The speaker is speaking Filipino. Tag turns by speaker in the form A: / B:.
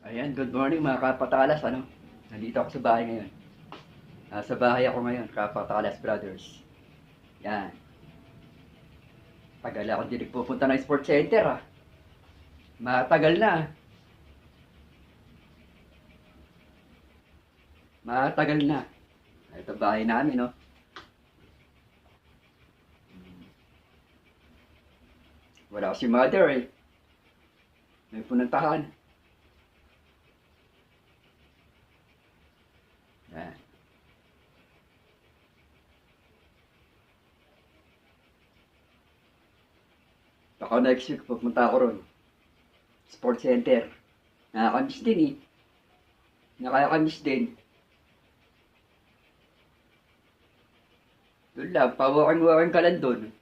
A: Ayan, good morning mga kapatalas, ano? Nandito ako sa bahay ngayon. Nasa bahay ako ngayon, kapatalas brothers. Yan. Tagal ako din pupunta ng sports center, ah. Matagal na. Matagal na. Ito bahay namin, no? Wala ko si mother, eh. May punantahan. Yan. Baka next week pupunta ako ron. Sports center. Nakakamiss din, eh. Nakakamiss din. Doon lang, pa-walking-walking ka lang doon.